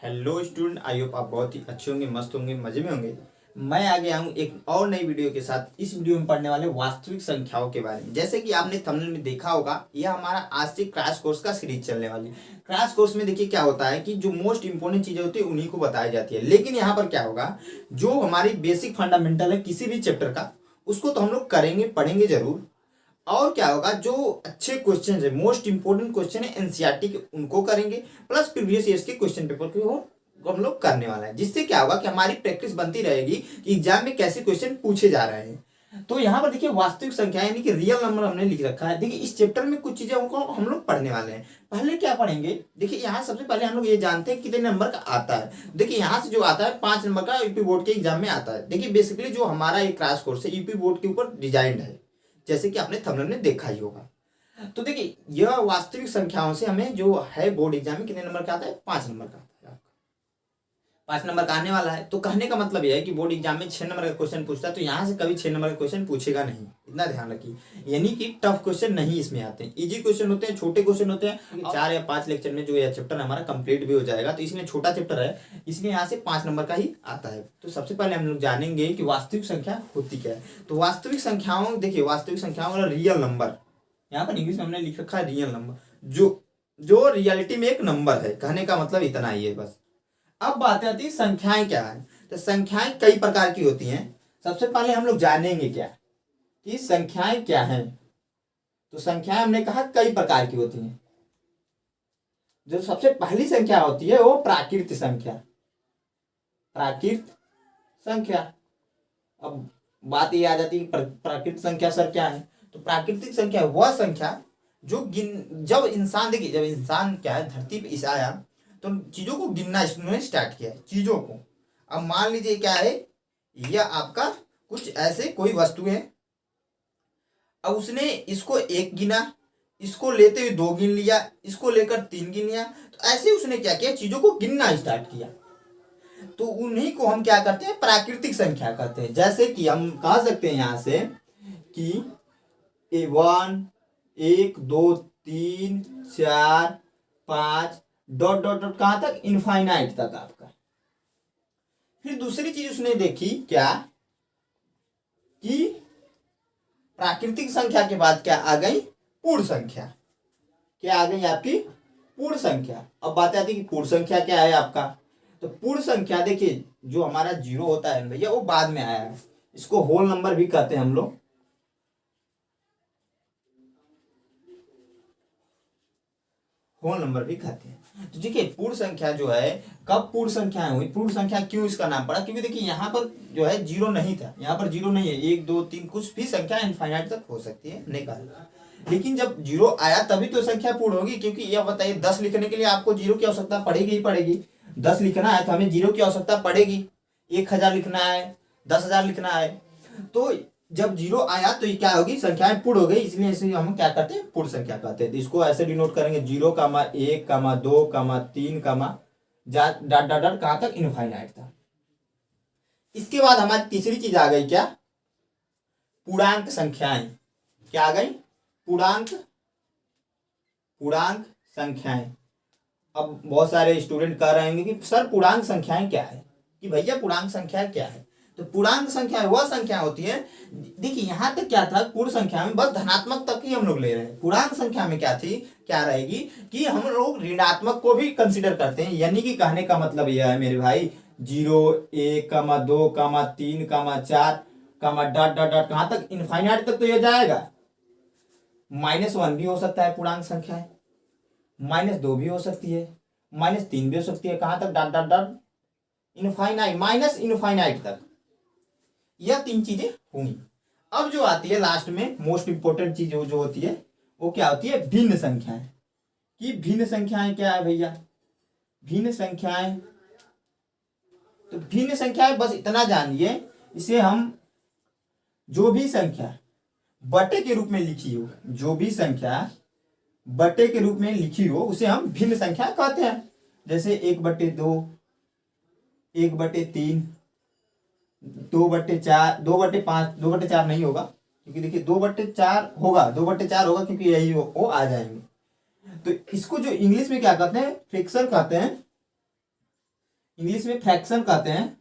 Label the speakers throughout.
Speaker 1: Hello student, I hope आप बहुत ही अच्छे होंगे, मस्त होंगे, मजे में होंगे। मैं आ गया हूँ एक और नई वीडियो के साथ। इस वीडियो में पढ़ने वाले वास्तविक संख्याओं के बारे में। जैसे कि आपने थंबनेल में देखा होगा, यह हमारा आज से क्रैश कोर्स का सीरीज चलने वाली है। क्रैश कोर्स में देखिए क्या होता है कि जो मोस्ट इंपोर्टेंट चीजें होती है उन्हीं को बताई जाती है। लेकिन यहाँ पर क्या होगा, जो हमारी बेसिक फंडामेंटल है किसी भी चैप्टर का, उसको तो हम लोग करेंगे, पढ़ेंगे जरूर। और क्या होगा, जो अच्छे क्वेश्चन है, मोस्ट इंपोर्टेंट क्वेश्चन है एनसीईआरटी के, उनको करेंगे। प्लस प्रीवियस ईयर्स के क्वेश्चन पेपर को हम लोग करने वाला है। जिससे क्या होगा कि हमारी प्रैक्टिस बनती रहेगी कि एग्जाम में कैसे क्वेश्चन पूछे जा रहे हैं। तो यहाँ पर देखिए वास्तविक संख्या यानी कि रियल नंबर हमने लिख रखा है। देखिए इस चैप्टर में कुछ चीजें उनको हम लोग पढ़ने वाले हैं। पहले क्या पढ़ेंगे, देखिए यहाँ सबसे पहले हम लोग ये जानते हैं कितने नंबर का आता है। देखिए यहाँ से जो आता है 5 नंबर का यूपी बोर्ड के एग्जाम में आता है। देखिए बेसिकली जो हमारा ये क्रैश कोर्स है यूपी बोर्ड के ऊपर डिजाइन है, जैसे कि आपने थंबनेल में देखा ही होगा। तो देखिए यह वास्तविक संख्याओं से हमें जो है बोर्ड एग्जाम में कितने नंबर का आता है, 5 नंबर का आता है। 5 नंबर का आने वाला है। तो कहने का मतलब यह है कि बोर्ड एग्जाम में 6 नंबर का क्वेश्चन पूछता है, तो यहाँ से कभी 6 नंबर का क्वेश्चन पूछेगा नहीं, इतना ध्यान रखिए। यानी कि टफ क्वेश्चन नहीं इसमें आते हैं, इजी क्वेश्चन होते हैं, छोटे क्वेश्चन होते हैं। 4 या 5 लेक्चर में जो यह चैप्टर हमारा कंप्लीट भी हो जाएगा। तो इसलिए छोटा चैप्टर है, इसलिए यहाँ से 5 नंबर का ही आता है। तो सबसे पहले हम लोग जानेंगे कि वास्तविक संख्या होती क्या है। तो वास्तविक संख्याओं, देखिए वास्तविक संख्याओं वाला रियल नंबर, यहाँ पर इंग्लिश में हमने लिख रखा है रियल नंबर, जो रियलिटी में एक नंबर है। कहने का मतलब इतना ही है बस। अब बात आती है संख्याएं क्या है। तो संख्याएं कई प्रकार की होती हैं। सबसे पहले हम लोग जानेंगे क्या कि संख्याएं क्या हैं। तो संख्याएं हमने कहा कई प्रकार की होती हैं। जो सबसे पहली संख्या होती है वो प्राकृत संख्या। प्राकृत संख्या। अब बात ये आ जाती है प्राकृत संख्या सर क्या है। तो प्राकृतिक संख्या वह संख्या जो जब इंसान, देखिए जब इंसान क्या है धरती पे इस आया तो चीजों को गिनना स्टार्ट किया है, चीजों को। अब मान लीजिए क्या है, यह आपका कुछ ऐसे कोई वस्तु है। अब उसने इसको 1 गिना, इसको लेते हुए 2 गिन लिया, इसको लेकर 3 गिन लिया। तो ऐसे उसने क्या किया, चीजों को गिनना स्टार्ट किया। तो उन्हीं को हम क्या करते हैं, प्राकृतिक संख्या कहते हैं। जैसे कि हम कह सकते हैं यहां से कि 1 1 2 3 4 5 डॉट डॉट डॉट कहां तक, इनफाइनाइट तक आपका। फिर दूसरी चीज उसने देखी क्या कि प्राकृतिक संख्या के बाद क्या आ गई, पूर्ण संख्या। क्या आ गई आपकी, पूर्ण संख्या। अब बात आती है कि पूर्ण संख्या क्या है आपका। तो पूर्ण संख्या देखिए जो हमारा 0 होता है भैया वो बाद में आया है, इसको होल नंबर भी कहते हैं हम लोग। होल नंबर भी कहते हैं। तो देखिए पूर्ण संख्या जो है, कब पूर्ण संख्या हुई, पूर्ण संख्या क्यों इसका नाम पड़ा, क्योंकि देखिए यहाँ पर जो है 0 नहीं था, यहाँ पर 0 नहीं है। 1 2 3 कुछ भी संख्या इनफाइनाइट तक हो सकती है, नहीं कहा। लेकिन जब 0 आया तभी तो संख्या पूर्ण होगी। क्योंकि यह बताइए 10 लिखने के लिए आपको 0 की आवश्यकता पड़ेगी ही पड़ेगी। 10 लिखना है तो हमें 0 की आवश्यकता पड़ेगी। 1000 लिखना है, 10,000 लिखना है, तो जब 0 आया तो ये क्या होगी, संख्याएं पूर्ण हो गई। इसलिए इसे हम क्या करते हैं, पूर्ण संख्या कहते हैं। तो इसको ऐसे डिनोट करेंगे 0, 1, 2, 3, डॉट डॉट डॉट कहां तक, इनफाइनाइट था। इसके बाद हमारी तीसरी चीज आ गई क्या, पूर्णांक संख्याएं। क्या आ गई, पूर्णांक संख्याएं। अब बहुत सारे स्टूडेंट कह रहे हैं कि सर पूर्णांक संख्याएं क्या है, कि भैया पूर्णांक संख्या क्या है। तो पूर्णांक संख्या वह संख्या होती है, देखिए यहां तक क्या था, पूर्ण संख्या में बस धनात्मक तक ही हम लोग ले रहे हैं। पूर्णांक संख्या में क्या थी, क्या रहेगी कि हम लोग ऋणात्मक को भी कंसीडर करते हैं। यानी कि कहने का मतलब यह है मेरे भाई, 0 1 2 3 4 डॉट डॉट डॉट कहां तक, इनफाइनाइट तक तो यह जाएगा। -1 भी हो सकता है पूर्णांक संख्या है, -2 भी हो सकती है, -3 भी हो सकती है, कहां तक, dot dot dot infinite, minus infinite तक। यह 3 चीजें हुई। अब जो आती है लास्ट में मोस्ट इंपोर्टेंट चीज जो होती है वो क्या होती है, भिन्न संख्याएं। कि भिन्न संख्याएं क्या है भैया, भिन्न संख्याएं। तो भिन्न संख्याएं बस इतना जानिए, इसे हम जो भी संख्या बटे के रूप में लिखी हो, जो भी संख्या बटे के रूप में लिखी हो उसे हम भिन्न संख्या कहते हैं। जैसे 1/2, 1/3, 2/4, 2/5, 2/4 नहीं होगा क्योंकि देखिए 2/4 होगा, 2/4 होगा क्योंकि यही वो आ जाएंगे। तो इसको जो इंग्लिश में क्या कहते हैं, फ्रैक्शन कहते हैं। इंग्लिश में फ्रैक्शन कहते हैं,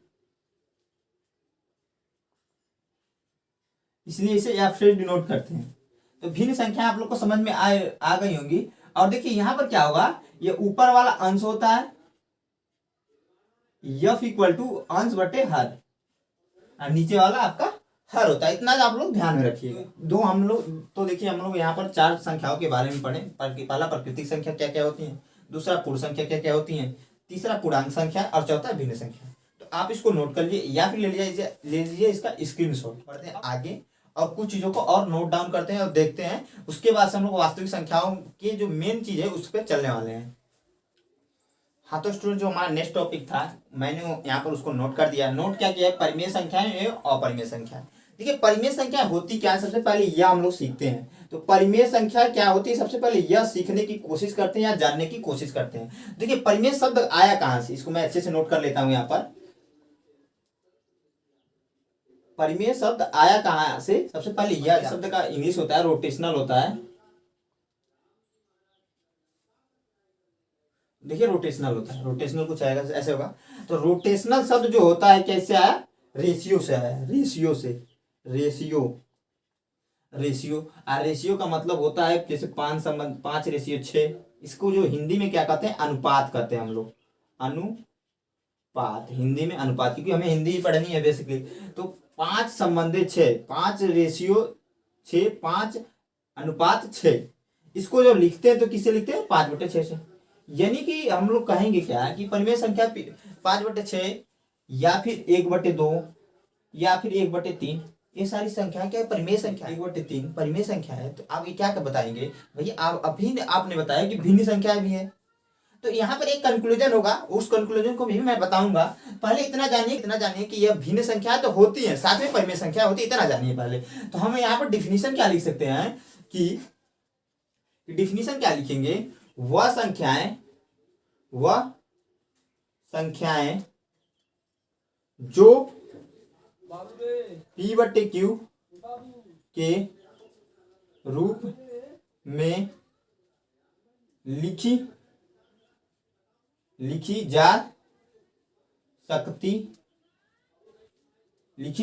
Speaker 1: इसलिए इसे एफ से डिनोट करते हैं। तो भिन्न संख्या आप लोग को समझ में आ गई होंगी। और देखिए यहाँ पर क्या होगा, ये ऊपर वाला अंश होता है यफ इक्वल टू अंश बटे हर, और नीचे वाला आपका हर होता है। इतना आप लोग ध्यान में रखिएगा। दो हम लोग तो देखिए हम लोग यहाँ पर चार संख्याओं के बारे में पढ़े। पहला प्राकृतिक संख्या क्या क्या होती है, दूसरा पूर्ण संख्या क्या क्या होती है, तीसरा पूर्णांक संख्या, और चौथा भिन्न संख्या। तो आप इसको नोट कर लीजिए या फिर ले लीजिए इसका स्क्रीनशॉट। पढ़ते हैं आगे और कुछ चीजों को और नोट डाउन करते हैं और देखते हैं। उसके बाद से हम लोग वास्तविक संख्याओं की जो मेन चीज है उस पर चलने वाले हैं। हाँ तो स्टूडेंट, जो हमारा नेक्स्ट टॉपिक था मैंने यहाँ पर उसको नोट कर दिया। नोट क्या किया है, परिमेय संख्याएं एवं अपरिमेय संख्या। देखिए परिमेय संख्या होती क्या है, सबसे पहले यह हम लोग सीखते हैं। तो परिमेय संख्या क्या होती है, सबसे पहले यह सीखने की कोशिश करते हैं या जानने की कोशिश करते हैं। देखिए परिमेय शब्द आया कहाँ से, इसको मैं अच्छे से नोट कर लेता हूँ यहाँ पर। परिमेय शब्द आया कहाँ से, सबसे पहले यह शब्द का इंग्लिश होता है रोटेशनल होता है। देखिए रोटेशनल होता है, रोटेशनल कुछ आएगा ऐसे होगा। तो रोटेशनल शब्द जो होता है कैसे आया, रेशियो से आया, रेशियो से, रेशियो, रेशियो। और रेशियो का मतलब होता है जैसे 5:6। इसको जो हिंदी में क्या कहते हैं, अनुपात कहते हैं हम लोग, अनुपात, हिंदी में अनुपात, क्योंकि हमें हिंदी ही पढ़नी है बेसिकली। तो 5:6, 5:6, 5:6। इसको जब लिखते हैं तो किससे लिखते हैं, 5/6 से। यानी कि हम लोग कहेंगे क्या कि परिमेय संख्या 5/6 या फिर 1/2 या फिर 1/3, ये सारी संख्या क्या है, परिमेय संख्या। 1/3 परिमेय संख्या है। तो आप ये क्या बताएंगे भैया, आप अभी आपने बताया कि भिन्न संख्या भी है। तो यहाँ पर एक कंक्लूजन होगा, उस कंक्लूजन को भी मैं बताऊंगा। पहले इतना जानिए कि यह भिन्न संख्या तो होती है, साथ में परिमेय संख्या होती है, इतना जानिए पहले। तो हम यहाँ पर डिफिनीशन क्या लिख सकते हैं कि डिफिनीशन क्या लिखेंगे, वह संख्याएं जो P/Q के रूप में लिखी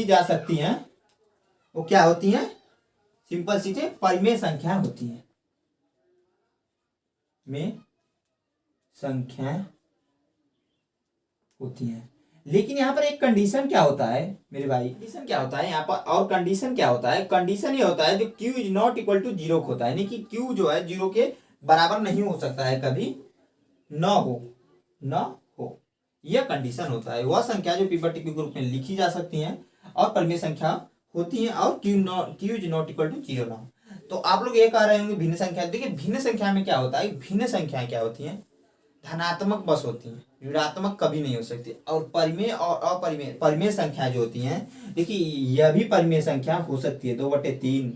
Speaker 1: जा सकती हैं, वो क्या होती हैं, सिंपल सी परिमेय संख्या होती है, में संख्याएं होती हैं। लेकिन यहाँ पर एक कंडीशन क्या होता है मेरे भाई, कंडीशन क्या होता है यहाँ पर, और कंडीशन क्या होता है, कंडीशन ये होता है जो Q is not equal to 0 होता है। यानी कि Q जो है 0 के बराबर नहीं हो सकता है, कभी न हो, यह कंडीशन होता है। वह संख्या जो P/Q के रूप में लिखी जा सकती हैं और परिमेय संख्या होती है, और Q is not equal to 0 ना। तो आप लोग ये कह रहे होंगे भिन्न संख्या। देखिए भिन्न संख्या में क्या होता है, भिन्न संख्याएं क्या होती हैं, धनात्मक बस होती हैं, ऋणात्मक कभी नहीं हो सकती। और परिमेय और अपरिमेय, परिमेय संख्या जो होती हैं, देखिए यह भी परिमेय संख्या हो सकती है, 2/3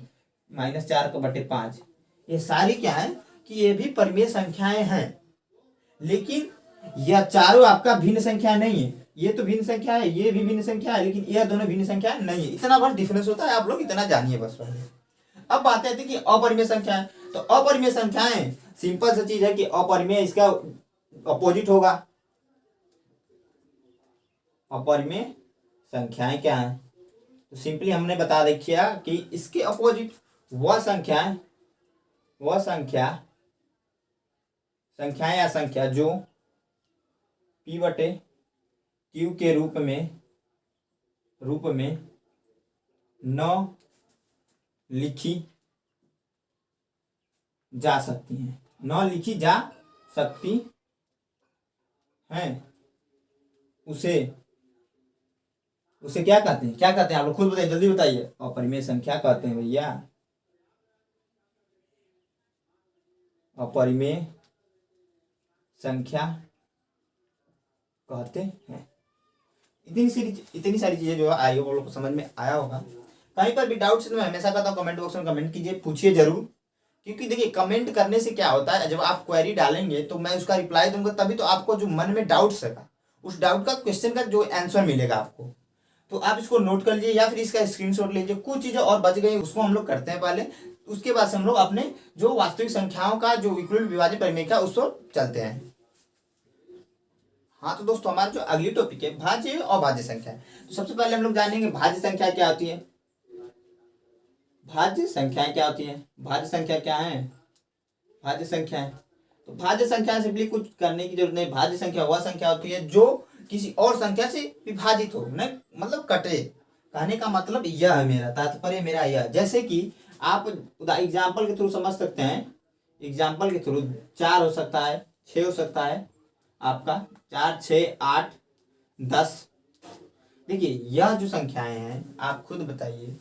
Speaker 1: -4/5। ये सारी क्या है कि ये भी परिमेय संख्याएं हैं। लेकिन यह चारों आपका भिन्न संख्या नहीं है। ये तो भिन्न संख्या है, ये भी भिन्न संख्या है, लेकिन यह दोनों भिन्न संख्या नहीं है। इतना बस डिफरेंस होता है, आप लोग इतना जानिए बस पहले। अब बात आती है कि अपरिमेय संख्या है। तो अपरिमेय संख्याएं सिंपल सी चीज है कि अपरिमेय इसका अपोजिट होगा। अपरिमेय संख्याएं क्या है, तो सिंपली हमने बता देखिए कि इसके अपोजिट वह संख्याएं या संख्या जो P/Q के रूप में न लिखी जा सकती हैं, उसे क्या कहते हैं आप लोग खुद बताइए, जल्दी बताइए। अपरिमेय संख्या कहते हैं भैया, अपरिमेय संख्या कहते हैं। इतनी सारी चीजें जो आई हो, वो लोग को समझ में आया होगा। कहीं पर भी डाउट्स तो मैं हमेशा कहता हूँ कमेंट बॉक्स में कमेंट कीजिए, पूछिए जरूर। क्योंकि देखिए कमेंट करने से क्या होता है, जब आप क्वेरी डालेंगे तो मैं उसका रिप्लाई दूंगा, तभी तो आपको जो मन में डाउट्स है उस डाउट का, क्वेश्चन का जो आंसर मिलेगा आपको। तो आप इसको नोट कर लीजिए या फिर इसका स्क्रीनशॉट लीजिए। कुछ चीजें और बच गई उसको हम लोग करते हैं पहले, उसके बाद से हम लोग अपने जो वास्तविक संख्याओं का जो विकृत विभाजन परिमेय का उसको चलते हैं। हाँ तो दोस्तों हमारा जो अगली टॉपिक है भाज्य और अभाज्य संख्या है। तो सबसे पहले हम लोग जानेंगे भाज्य संख्या क्या होती है। भाज्य संख्याएं क्या होती है, भाज्य संख्या क्या है, भाज्य संख्या है। तो भाज्य संख्या सिंपली कुछ करने की जरूरत नहीं। भाज्य संख्या वह संख्या होती है जो किसी और संख्या से विभाजित हो, न मतलब कटे। कहने का मतलब यह है, मेरा तात्पर्य मेरा यह, जैसे कि आप एग्जाम्पल के थ्रू समझ सकते हैं। एग्जाम्पल के थ्रू 4 हो सकता है, 6 हो सकता है आपका, 4, 6, 8, 10। देखिए यह जो संख्याएं हैं आप खुद बताइए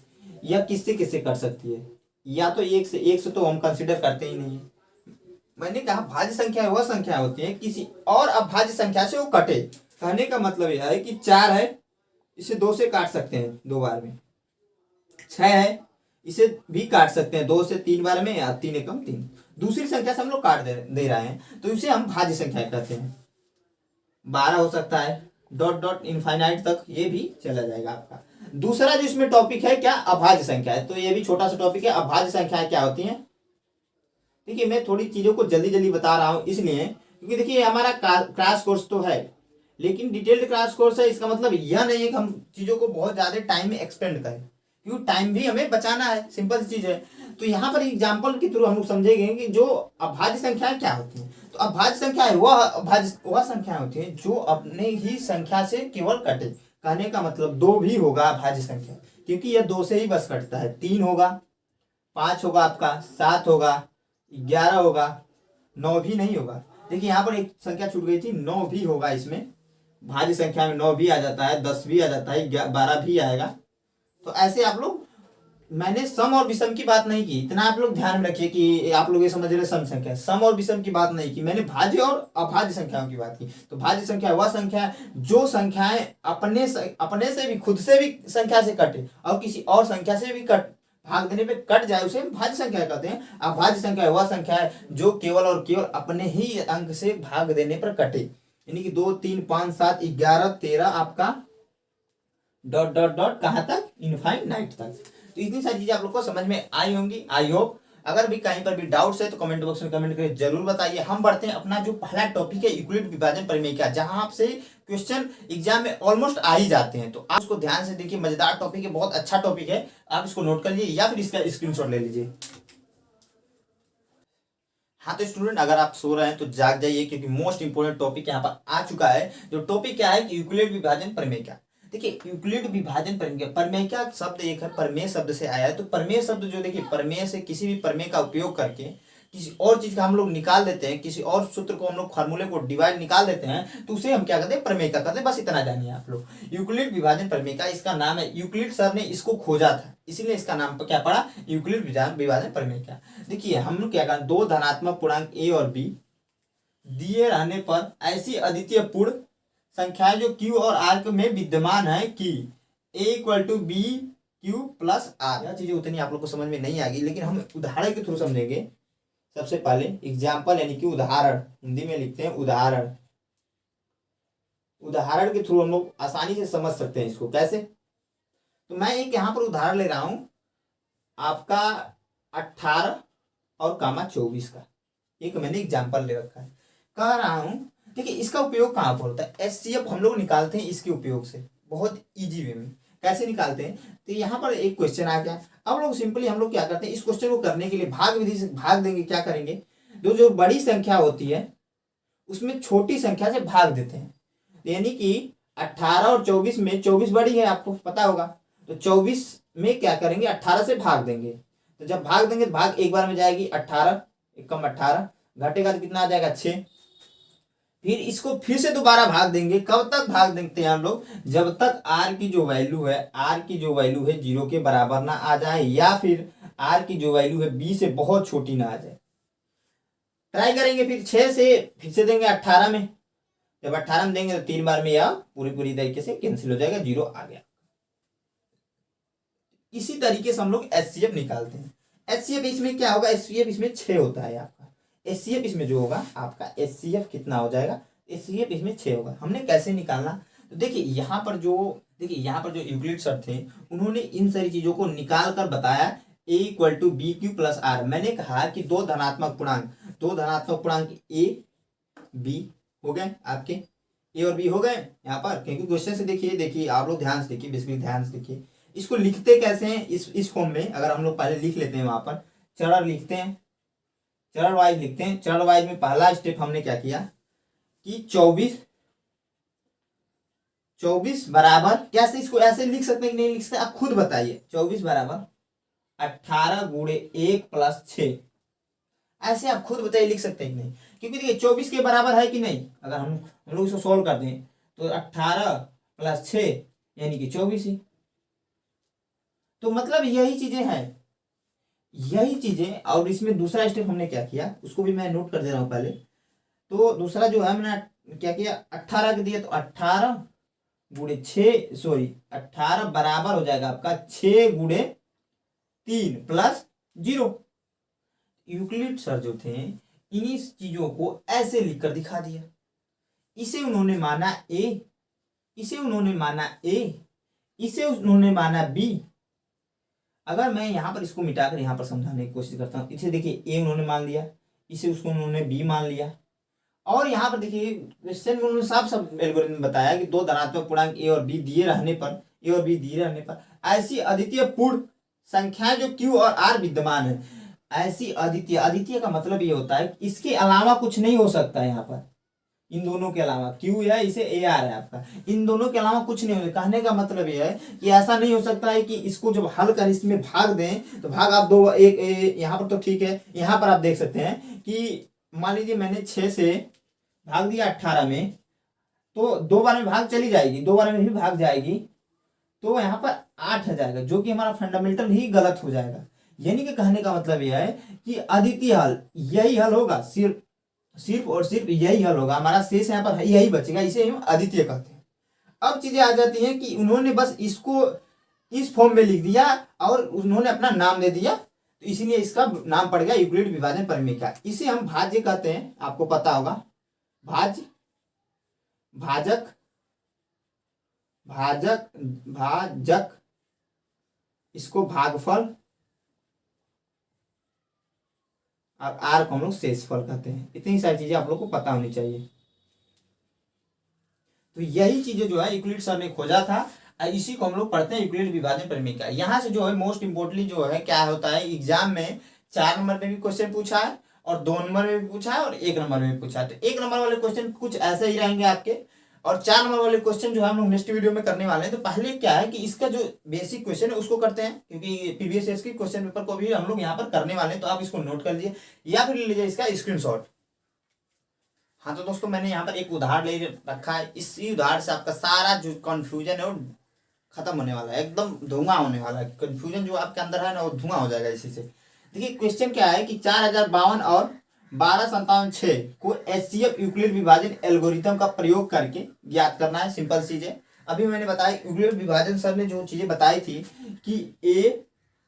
Speaker 1: यह किससे किससे कर सकती है। या तो एक से तो हम कंसिडर करते ही नहीं है। मैंने कहा भाज्य संख्या वह संख्या होती है किसी और अभाज्य संख्या से वो कटे। कहने का मतलब यह है कि 4 है, इसे 2 से काट सकते हैं 2 बार में। 6 है, इसे भी काट सकते हैं 2 से 3 बार में, या 3 एकम 3। दूसरी संख्या से हम लोग काट दे रहे हैं, तो इसे हम भाज्य संख्या कहते हैं। 12 हो सकता है, डॉट डॉट इनफाइनाइट तक ये भी चला जाएगा आपका। दूसरा जो इसमें टॉपिक है क्या, अभाज्य संख्या है। तो ये भी छोटा सा टॉपिक है, अभाज्य संख्याएं क्या होती हैं। देखिए मैं थोड़ी चीजों को जल्दी जल्दी बता रहा हूं इसलिए क्योंकि देखिए हमारा क्रैश कोर्स तो है, लेकिन डिटेल्ड क्रैश कोर्स है। इसका मतलब यह नहीं है कि हम चीजों को बहुत ज्यादा टाइम में एक्सपेंड करें, क्योंकि टाइम भी हमें बचाना है, सिंपल सी चीज है। तो यहाँ पर एग्जाम्पल के थ्रू हम लोग समझेंगे कि जो अभाज्य संख्याएं क्या होती हैं। तो अभाज्य संख्या है वह संख्या होती है जो अपने ही संख्या से केवल कटे। कहने का मतलब 2 भी होगा अभाज्य संख्या, क्योंकि यह 2 से ही बस कटता है। 3 होगा, 5 होगा आपका, 7 होगा, 11 होगा, 9 भी नहीं होगा। देखिए यहाँ पर एक संख्या छूट गई थी, 9 भी होगा। इसमें भाज्य संख्या में 9 भी आ जाता है, 10 भी आ जाता है, 12 भी आएगा। तो ऐसे आप लोग, मैंने सम और विषम की बात नहीं की, इतना आप लोग ध्यान में रखिए कि आप लोग ये समझ रहे सम संख्या, सम और विषम की बात नहीं की, मैंने भाज्य और अभाज्य संख्याओं की बात की। तो भाज्य संख्या वह संख्या है जो संख्याएं अपने से भी, खुद से भी संख्या से कटे और किसी और संख्या से भी भाग देने पे कट जाए, उसे भाज्य संख्या कहते हैं। अभाज्य संख्या वह संख्या है जो केवल और केवल अपने ही अंक से भाग देने पर कटे, यानी कि 2, 3, 5, 7, 11, 13 आपका डॉट डॉट डॉट कहाँ तक, इनफाइनाइट तक। तो इतनी सारी चीजें आप लोग को समझ में आई होंगी, आई होप। अगर भी कहीं पर भी डाउट्स है तो कमेंट बॉक्स में कमेंट करके जरूर बताइए। हम बढ़ते हैं अपना जो पहला टॉपिक है यूक्लिड विभाजन प्रमेय का, जहां आपसे क्वेश्चन एग्जाम में ऑलमोस्ट आ ही जाते हैं। तो आप उसको ध्यान से देखिए, मजेदार टॉपिक है, बहुत अच्छा टॉपिक है। आप इसको नोट कर लीजिए या फिर इसका स्क्रीनशॉट ले लीजिए। हाँ तो स्टूडेंट अगर आप सो रहे हैं तो जाग जाइए, क्योंकि मोस्ट इंपोर्टेंट टॉपिक यहाँ पर आ चुका है। जो टॉपिक क्या है कि यूक्लिड विभाजन प्रमेय का। देखिए यूक्लिड विभाजन प्रमेय, प्रमेय का शब्द एक है, प्रमेय शब्द से आया है। तो प्रमेय शब्द जो, देखिए प्रमेय से किसी भी प्रमेय का उपयोग करके किसी और चीज का हम लोग निकाल देते हैं, किसी और सूत्र को हम लोग फार्मूले को डिवाइड निकाल देते हैं, तो उसे हम क्या कहते हैं, प्रमेय का कहते हैं। बस इतना जानिए आप लोग। यूक्लिड विभाजन प्रमेय का इसका नाम है, यूक्लिड सर ने इसको खोजा था, इसीलिए इसका नाम क्या पड़ा, यूक्लिड विभाजन प्रमेय का। देखिए हम लोग क्या करें, 2 धनात्मक पूर्णांक ए और बी दिए रहने पर ऐसी अद्वितीय पूर्ण संख्याएं जो क्यू और आर में विद्यमान है कि A equal to B Q plus R. यह चीजें उतनी आप लोग को समझ में नहीं आएगी, लेकिन हम उदाहरण के थ्रू समझेंगे। सबसे पहले एग्जाम्पल यानी कि उदाहरण, हिंदी में लिखते हैं उदाहरण। उदाहरण के थ्रू हम लोग आसानी से समझ सकते हैं इसको। कैसे, तो मैं एक यहाँ पर उदाहरण ले रहा हूं आपका 18 और 24 का, एक मैंने एग्जाम्पल ले रखा है। कह रहा हूं देखिए इसका उपयोग कहाँ पर होता है, एचसीएफ हम लोग निकालते हैं इसके उपयोग से, बहुत इजी वे में। कैसे निकालते हैं, तो यहाँ पर एक क्वेश्चन आ गया। अब लोग सिंपली हम लोग क्या करते हैं, इस क्वेश्चन को करने के लिए भाग विधि से भाग देंगे। क्या करेंगे, जो बड़ी संख्या होती है उसमें छोटी संख्या से भाग देते हैं। यानी कि 18 और 24 में 24 बड़ी है, आपको पता होगा, तो 24 में क्या करेंगे, 18 से भाग देंगे। तो जब भाग देंगे तो भाग एक बार में जाएगी, 18 एकम 18, घटेगा तो कितना आ जाएगा, 6। फिर इसको फिर से दोबारा भाग देंगे। कब तक भाग देते हैं हम लोग, जब तक आर की जो वैल्यू है, आर की जो वैल्यू है 0 के बराबर ना आ जाए, या फिर आर की जो वैल्यू है बी से बहुत छोटी ना आ जाए। ट्राई करेंगे, फिर 6 से फिर से देंगे 18 में। जब 18 में देंगे तो 3 बार में यह पूरी तरीके से कैंसिल हो जाएगा, 0 आ गया। इसी तरीके से हम लोग एचसीएफ निकालते हैं। एचसीएफ इसमें क्या होगा, एचसीएफ इसमें 6 होता है आपका। एचसीएफ इसमें जो होगा आपका, एचसीएफ कितना हो जाएगा, एचसीएफ इसमें 6 होगा। हमने कैसे निकालना, तो देखिए यहाँ पर जो यूक्लिड सर थे उन्होंने इन सारी चीजों को निकाल कर बताया। A equal to B Q plus R. मैंने कहा कि 2 धनात्मक पूर्णांक ए बी हो गए आपके, ए और बी हो गए यहाँ पर, क्योंकि क्वेश्चन से देखिए आप लोग ध्यान से देखिए, बेसिकली ध्यान से देखिए। इसको लिखते कैसे हैं इस फॉर्म में, अगर हम लोग पहले लिख लेते हैं, वहां पर चरण लिखते हैं, चरण वाइज लिखते हैं। चरण वाइज में पहला स्टेप हमने क्या किया कि 24 बराबर, कैसे इसको ऐसे लिख सकते हैं कि नहीं लिख सकते, आप खुद बताइए। 24 बराबर 18 गुणे 1 प्लस 6, ऐसे आप खुद बताइए लिख सकते हैं कि नहीं। क्योंकि देखिए 24 के बराबर है कि नहीं, अगर हम लोग इसको सोल्व कर दें तो 18 प्लस 6 यानी कि 24 ही। तो मतलब यही चीजें हैं, यही चीजें। और इसमें दूसरा स्टेप हमने क्या किया उसको भी मैं नोट कर दे रहा हूं पहले। तो दूसरा जो है मैंने क्या किया, 18 के दिया तो 18 गुणे 6, सॉरी 18 बराबर हो जाएगा आपका 6 गुणे 3 प्लस 0। यूक्लिड सर जो थे इन्हीं चीजों को ऐसे लिखकर दिखा दिया। इसे उन्होंने माना ए, इसे उन्होंने माना ए, इसे उन्होंने माना बी। अगर मैं यहां पर इसको मिटाकर यहां पर समझाने की कोशिश करता हूं, इसे देखिए ए उन्होंने मान लिया, इसे उसको उन्होंने बी मान लिया। और यहाँ पर देखिए क्वेश्चन में उन्होंने साफ साफ एल्गोरिथम बताया कि दो धनात्मक पूर्णांक ए और बी दिए रहने पर, ए और बी दिए रहने पर ऐसी अद्वितीय पूर्ण संख्याएं जो क्यू और आर विद्यमान है, ऐसी अद्वितीय, अद्वितीय का मतलब ये होता है कि इसके अलावा कुछ नहीं हो सकता। यहाँ पर इन दोनों के अलावा क्यू है, इसे ए आर है आपका, इन दोनों के अलावा कुछ नहीं हो सकता। कहने का मतलब ये है कि ऐसा नहीं हो सकता है कि इसको जब हल कर इसमें भाग दें तो भाग आप दो एक यहाँ पर तो ठीक है, यहाँ पर आप देख सकते हैं कि मान लीजिए मैंने 6 से भाग दिया 18 में, तो 2 बार में भाग चली जाएगी, 2 बार में भी भाग जाएगी, तो यहाँ पर 8 आ जाएगा, जो कि हमारा फंडामेंटल ही गलत हो जाएगा। यानी कि कहने का मतलब यह है कि अद्वितीय हल यही हल होगा, सिर्फ और सिर्फ यही हल होगा, हमारा शेष यहाँ पर यही बचेगा, इसे हम अद्वितीय कहते हैं। अब चीजें आ जाती हैं कि उन्होंने बस इसको इस फॉर्म में लिख दिया और उन्होंने अपना नाम दे दिया, तो इसीलिए इसका नाम पड़ गया यूक्लिड विभाजन परिमेय। इसे हम भाज्य कहते हैं, आपको पता होगा, भाज्य, भाजक, भाजक, भाजक, इसको भागफल, और आर को हम लोग शेषफल कहते हैं। इतनी सारी चीजें आप लोग को पता होनी चाहिए। तो यही चीजें जो है यूक्लिड सर ने खोजा था, इसी को हम लोग पढ़ते हैं यूक्लिड विभाजन परिमेय। यहाँ से जो है मोस्ट इंपोर्टेंटली जो है क्या होता है, एग्जाम में 4 नंबर में भी क्वेश्चन पूछा है और 2 नंबर में भी पूछा है और 1 नंबर में भी पूछा है। तो 1 नंबर वाले क्वेश्चन कुछ ऐसे ही रहेंगे आपके, और 4 नंबर वाले क्वेश्चन जो है हम लोग नेक्स्ट वीडियो में करने वाले हैं। तो पहले क्या है कि इसका जो बेसिक क्वेश्चन है उसको करते हैं, क्योंकि पीवीएसएस की क्वेश्चन पेपर को भी हम लोग यहाँ पर करने वाले हैं। तो आप इसको नोट कर लीजिए या फिर ले लीजिए इसका स्क्रीनशॉट। हाँ तो दोस्तों मैंने यहाँ पर एक उदाहरण ले रखा है, इसी उदाहरण से आपका सारा जो कंफ्यूजन है वो खत्म होने वाला है, एकदम धुआं होने वाला है। कंफ्यूजन जो आपके अंदर है ना वो धुआं हो जाएगा इसी से। देखिए क्वेश्चन क्या है कि 4052 और 1257 को एचसीएफ यूक्लिड विभाजन एल्गोरिथम का प्रयोग करके ज्ञात करना है। सिंपल चीज है, अभी मैंने बताया यूक्लिड विभाजन सर ने जो चीजें बताई थी कि A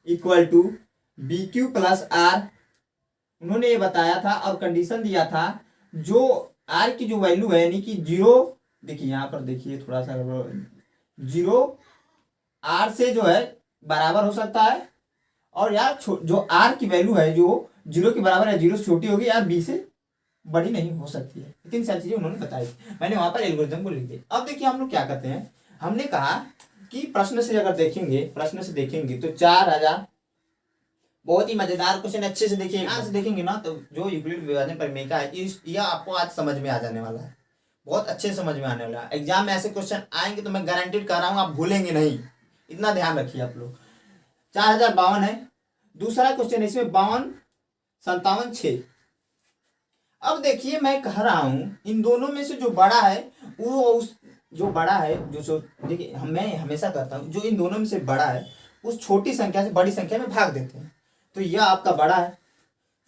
Speaker 1: equal to B Q plus R, उन्होंने ये बताया था और कंडीशन दिया था जो आर की जो वैल्यू है यानी कि 0, देखिए यहाँ पर देखिए थोड़ा सा 0 आर से जो है बराबर हो सकता है, और यार जो आर की वैल्यू है जो 0 के बराबर है, 0 से छोटी होगी यार, बी से बड़ी नहीं हो सकती है। इतनी सारी चीजें उन्होंने बताई, मैंने वहां पर एल्गोरिथम को लिख दिया। अब देखिए हम लोग क्या करते हैं, हमने कहा कि प्रश्न से अगर देखेंगे, प्रश्न से देखेंगे तो 4000 बहुत ही मजेदार क्वेश्चन, अच्छे से देखिए, यहाँ से देखेंगे ना तो जो यूक्लिड विभाजन परिमेय का है यह आपको आज समझ में आ जाने वाला है, बहुत अच्छे से समझ में आने वाला है। एग्जाम में ऐसे क्वेश्चन आएंगे तो मैं गारंटीड कर रहा हूँ आप भूलेंगे नहीं, इतना ध्यान रखिए आप लोग। 4052 है, दूसरा क्वेश्चन है इसमें 52 57 6। अब देखिए मैं कह रहा हूं इन दोनों में से जो बड़ा है वो उस जो बड़ा है जो देखिए मैं हमेशा कहता हूं जो इन दोनों में से बड़ा है उस छोटी संख्या से बड़ी संख्या में भाग देते हैं। तो यह आपका बड़ा है।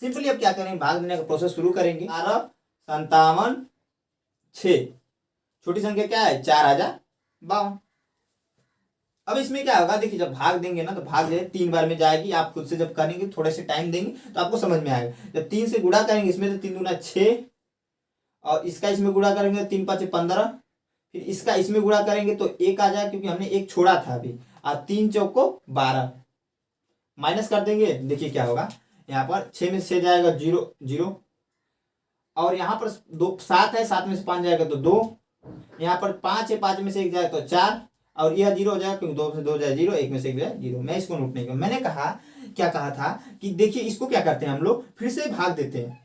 Speaker 1: सिंपली अब क्या करेंगे, भाग देने का प्रोसेस शुरू करेंगे। 57 6, छोटी संख्या क्या है 4052। अब इसमें क्या होगा, देखिए जब भाग देंगे ना तो भाग जो है 3 बार में जाएगी, आप खुद से जब करेंगे थोड़े से टाइम देंगे तो आपको समझ में आएगा। जब 3 से गुणा करेंगे इसमें तो 3 दूना 6, और इसका इसमें गुणा करेंगे 3 5 15, फिर इसका इसमें गुणा करेंगे तो 1 आ जाए क्योंकि हमने 1 छोड़ा था अभी, और 3 चौको 12, माइनस कर देंगे। देखिए क्या होगा, यहाँ पर 6 में से 6 जाएगा 0 0, और यहाँ पर 2 7 है, 7 में से 5 जाएगा तो 2, यहाँ पर 5 है, 5 में से 1 जाए तो 4, और यह 0 हो जाएगा क्योंकि 2 से 2 जाए 0, 1 में से 1 जाए 0। मैं इसको नोट नहीं करूँ। मैंने कहा क्या कहा था कि देखिए इसको क्या करते हैं हम लोग, फिर से भाग देते हैं।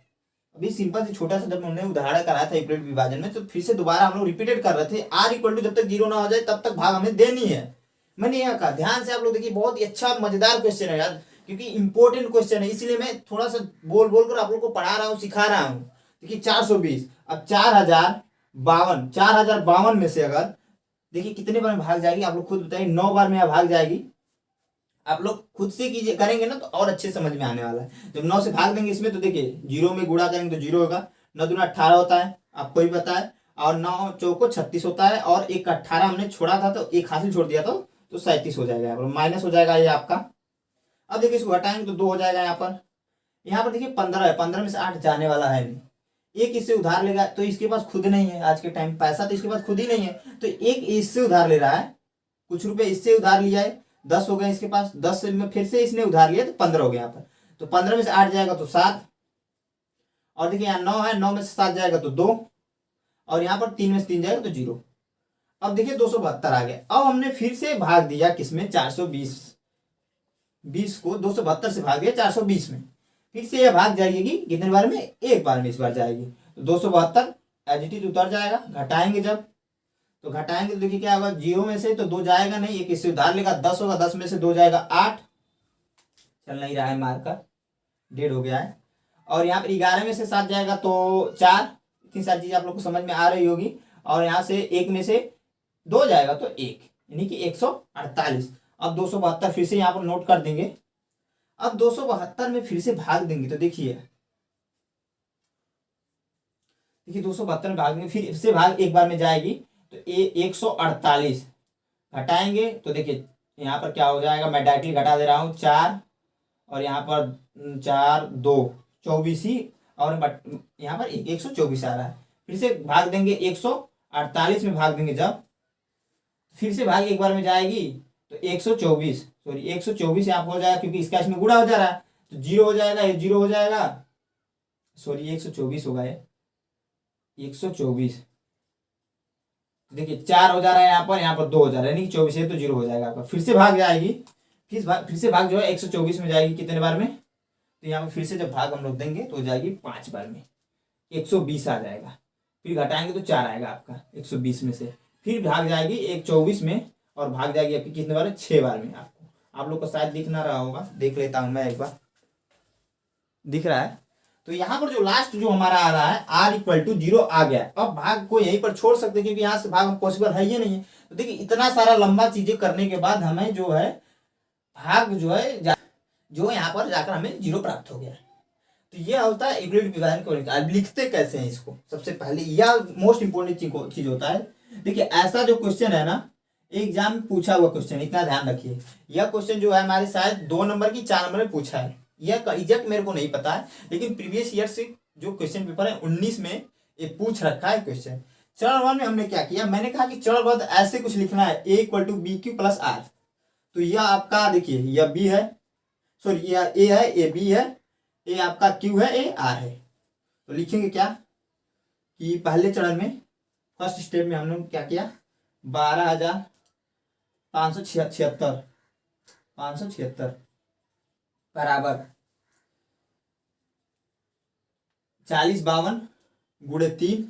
Speaker 1: अभी सिंपल से छोटा सा जब हमने उदाहरण कराया था यूक्लिड विभाजन में, तो फिर से दोबारा हम लोग रिपीटेड कर रहे थे। आर इक्वल टू जब तक 0 ना हो जाए तब तक भाग हमें देनी है। मैंने यह कहा, ध्यान से आप लोग देखिए, बहुत ही अच्छा मजेदार क्वेश्चन है यार, क्योंकि इंपॉर्टेंट क्वेश्चन है, इसलिए मैं थोड़ा सा बोल बोल कर आप लोग को पढ़ा रहा हूँ, सिखा रहा हूँ। देखिए 420, अब 4052 में से अगर देखिए कितने बार में भाग जाएगी, आप लोग खुद बताइए। 9 बार में यह भाग जाएगी। आप लोग खुद से कीजिए, करेंगे ना तो और अच्छे समझ में आने वाला है। जब 9 से भाग देंगे इसमें, तो देखिए 0 में गुणा करेंगे तो 0 होगा। 9 दूना 18 होता है, आपको ही पता है, और 9 चौको 36 होता है, और एक 18 हमने छोड़ा था तो एक हासिल छोड़ दिया तो 37 हो जाएगा, यहाँ पर माइनस हो जाएगा ये आपका। अब देखिए इसको हटाएंगे तो 2 हो जाएगा यहाँ पर। यहाँ पर देखिए 15 है, 15 में से 8 जाने वाला है नहीं। एक इससे उधार लेगा तो इसके पास खुद नहीं है, आज के टाइम पैसा तो इसके पास खुद ही नहीं है, तो एक इससे उधार ले रहा है, कुछ रुपए इससे उधार लिया है, 10 हो गए इसके पास, 10 में फिर से इसने उधार लिया तो 15 हो गया यहाँ पर। तो 15 में से 8 जाएगा तो 7, और देखिए यहाँ 9 है, 9 में से 7 जाएगा तो 2, और यहाँ पर 3 में से 3 जाएगा तो 0। अब देखिए 272 आ गया। अब हमने फिर से भाग दिया किसमें, 420, 20 को 272 से भाग दिया 420 में। फिर से यह भाग जाएगी कितने बार में, एक बार में इस बार जाएगी, तो 272 एज इट इज उतर जाएगा। घटाएंगे जब, तो घटाएंगे तो देखिए क्या होगा, 0 में से तो 2 जाएगा नहीं, एक इससे उधार लेगा, 10 होगा, 10 में से 2 जाएगा 8, चल नहीं रहा है मार्कर, 1.5 हो गया है। और यहाँ पर 11 में से 7 जाएगा तो 4, इतनी सारी चीज आप लोग को समझ में आ रही होगी। और यहाँ से 1 में से 2 जाएगा तो 1, यानी कि 148। अब 272 फिर से यहाँ पर नोट कर देंगे। अब 272 में फिर से भाग देंगे तो देखिए 272 में भाग देंगे, फिर से भाग एक बार में जाएगी तो 148। घटाएंगे तो देखिए यहाँ पर क्या हो जाएगा, मैं डायरेक्टली घटा दे रहा हूँ, 4 और यहाँ पर 4 2 24 ही, और यहाँ पर 124 आ रहा है। फिर से भाग देंगे 148 में भाग देंगे जब, फिर से भाग एक बार में जाएगी तो 124, सॉरी 124 यहाँ पर हो जाएगा, क्योंकि इसका इसमें गुणा हो जा रहा है तो 0 हो जाएगा, ये 0 हो जाएगा, सॉरी 124 होगा ये 124। देखिए 4 हो जा रहा है यहाँ पर 2 हो जा रहा है, यानी कि 24 है तो 0 हो जाएगा आपका। फिर से भाग जाएगी, फिर से भाग जो है 124 में जाएगी कितने बार में, तो यहाँ पर फिर से जब भाग हम लोग देंगे तो हो जाएगी 5 बार में, 120 आ जाएगा। फिर घटाएंगे तो 4 आएगा आपका 120 में से, फिर भाग जाएगी 124 में, और भाग जाएगी आपकी कितने बार, 6 बार में। आपको आप लोग को शायद दिख ना रहा होगा, देख लेता हूं मैं एक बार, दिख रहा है। तो यहाँ पर जो लास्ट जो हमारा आ रहा है r इक्वल टू 0 आ गया। अब भाग को यहीं पर छोड़ सकते हैं, क्योंकि यहाँ से भाग पॉसिबल है ही नहीं है। तो देखिए इतना सारा लंबा चीजें करने के बाद हमें जो है भाग जो है जो यहाँ पर जाकर हमें 0 प्राप्त हो गया। तो यह होता है यूक्लिड विभाजन को। अब लिखते कैसे हैं इसको, सबसे पहले यह मोस्ट इंपोर्टेंट चीज होता है। देखिए ऐसा जो क्वेश्चन है ना, एग्जाम में पूछा हुआ क्वेश्चन, इतना ध्यान रखिए। यह क्वेश्चन जो है हमारे शायद 2 नंबर की 4 नंबर में पूछा है, यह एग्जैक्ट मेरे को नहीं पता है, लेकिन प्रीवियस ईयर से जो क्वेश्चन पेपर है 19 में ये पूछ रखा है क्वेश्चन। चरण 1 में हमने क्या किया, मैंने कहा कि चरण 1 ऐसे कुछ लिखना है, a equal to B Q plus r. तो यह आपका देखिए यह बी है, सॉरी यह ए है, ए बी है, ए आपका क्यू है, ए आर है। तो लिखेंगे क्या कि पहले चरण में फर्स्ट स्टेप में हमने क्या किया, 12,576 बराबर 4052 गुणे 3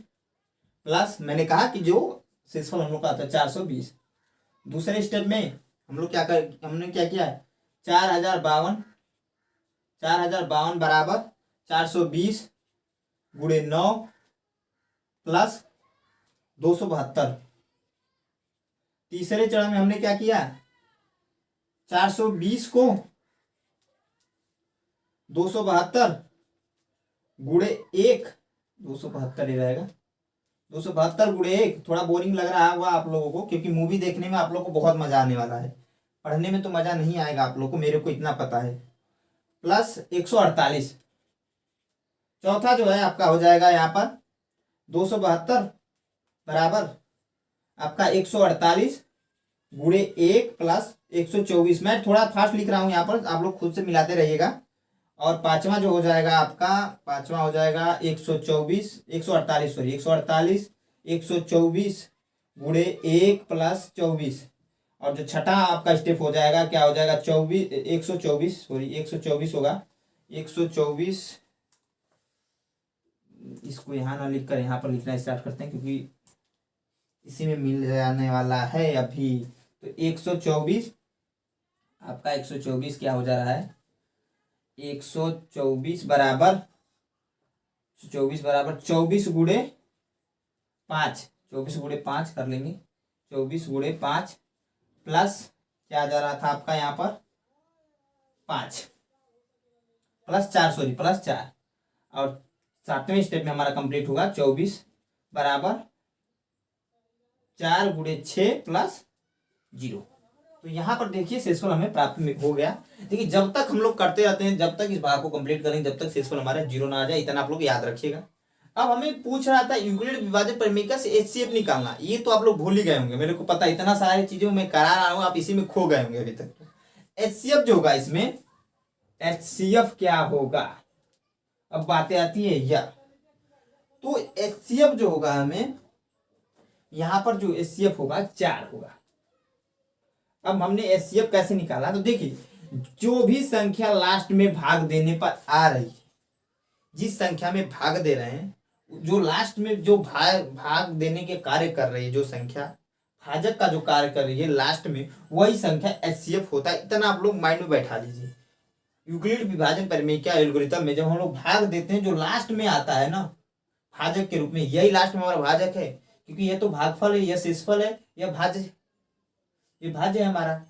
Speaker 1: प्लस मैंने कहा कि जो शेषफल हम लोग का आता है 420। दूसरे स्टेप में हम लोग हमने क्या किया, 4052 बराबर 420 गुणे 9 प्लस 272। तीसरे चरण में हमने क्या किया, 420 को 272 गुणे 1, 272 ही रहेगा, 272 गुणे 1। थोड़ा बोरिंग लग रहा होगा आप लोगों को, क्योंकि मूवी देखने में आप लोगों को बहुत मजा आने वाला है, पढ़ने में तो मजा नहीं आएगा आप लोगों को, मेरे को इतना पता है। प्लस 148। चौथा जो है आपका हो जाएगा यहाँ पर 272 बराबर आपका 148 गुणे 1 प्लस 124। मैं थोड़ा फास्ट लिख रहा हूँ यहाँ पर, आप लोग खुद से मिलाते रहिएगा। और पांचवा जो हो जाएगा आपका, पांचवा हो जाएगा 148 सॉरी 148 124 गुणे 1 प्लस 24, और जो छठा आपका स्टेप हो जाएगा क्या हो जाएगा 124 होगा 124। इसको यहाँ ना लिख कर यहाँ पर लिखना स्टार्ट करते हैं क्योंकि इसी में मिल जाने वाला है अभी। तो 124 आपका 124 क्या हो जा रहा है 124 बराबर 24 गुणे 5, 24 गुणे 5 कर लेंगे, 24 गुणे 5 प्लस क्या जा रहा था आपका यहाँ पर 5 प्लस 4 और सातवें स्टेप में हमारा कंप्लीट होगा 24 बराबर 4 गुणे 6 प्लस 0। तो यहाँ पर देखिए शेषफल हमें प्राप्त हो गया। देखिए जब तक हम लोग करते रहते हैं, जब तक इस भाग को कंप्लीट करेंगे, जब तक शेषफल हमारा 0 ना आ जाए, इतना आप लोग याद रखिएगा। अब हमें पूछ रहा था यूक्लिड विभाजन परिमेय से एचसीएफ निकालना, ये तो आप लोग भूल ही गए होंगे, मेरे को पता, इतना सारी चीजों में करा रहा हूँ, आप इसी में खो गए होंगे अभी तक। एचसीएफ जो होगा इसमें, एचसीएफ क्या होगा, अब बातें आती है यह, तो एचसीएफ जो होगा हमें यहां पर जो एचसीएफ होगा 4 होगा। अब हमने एचसीएफ कैसे निकाला, तो देखिए जो भी संख्या लास्ट में भाग देने पर आ रही है, जिस संख्या में भाग दे रहे हैं, जो लास्ट में जो भाग देने के कार्य कर रही है, जो संख्या भाजक का जो कार्य कर रही है लास्ट में, वही संख्या एचसीएफ होता है। इतना आप लोग माइंड में बैठा लीजिए। यूक्लिड विभाजन परिमेय क्या एल्गोरिथम में जब हम लोग भाग देते हैं, जो लास्ट में आता है ना भाजक के रूप में, यही लास्ट में हमारा भाजक है, क्योंकि यह तो भागफल है, यह शेषफल है, यह भाज्य है हमारा, तो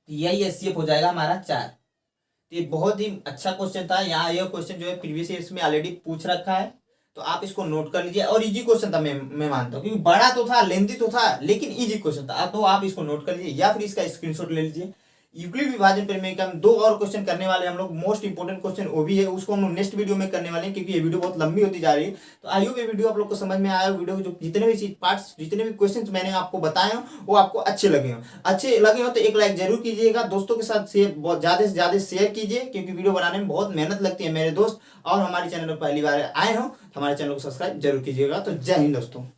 Speaker 1: यही एचसीएफ हो जाएगा हमारा 4। तो ये बहुत ही अच्छा क्वेश्चन था। यहाँ यह क्वेश्चन जो है प्रीवियस ईयर्स में ऑलरेडी पूछ रखा है, तो आप इसको नोट कर लीजिए। और इजी क्वेश्चन था, मैं मानता हूँ, क्योंकि बड़ा तो था, लेंथी तो था, लेकिन इजी क्वेश्चन था, तो आप इसको नोट कर लीजिए या फिर इसका स्क्रीनशॉट ले लीजिए। यूक्लिड विभाजन परिमेय का हम 2 और क्वेश्चन करने वाले हैं हम लोग, मोस्ट इंपोर्टेंट क्वेश्चन वो भी है, उसको हम लोग नेक्स्ट वीडियो में करने वाले हैं, क्योंकि ये वीडियो बहुत लंबी होती जा रही है। तो आई होप ये वीडियो आप लोग को समझ में आया, वीडियो जो जितने भी पार्ट्स, जितने भी क्वेश्चन मैंने आपको बताए हो वो आपको अच्छे लगे हो तो एक लाइक जरूर कीजिएगा, दोस्तों के साथ ज्यादा से ज्यादा शेयर कीजिए, क्योंकि वीडियो बनाने में बहुत मेहनत लगती है मेरे दोस्त। और हमारे चैनल पर पहली बार आए हो हमारे चैनल को सब्सक्राइब जरूर कीजिएगा। तो जय हिंद दोस्तों।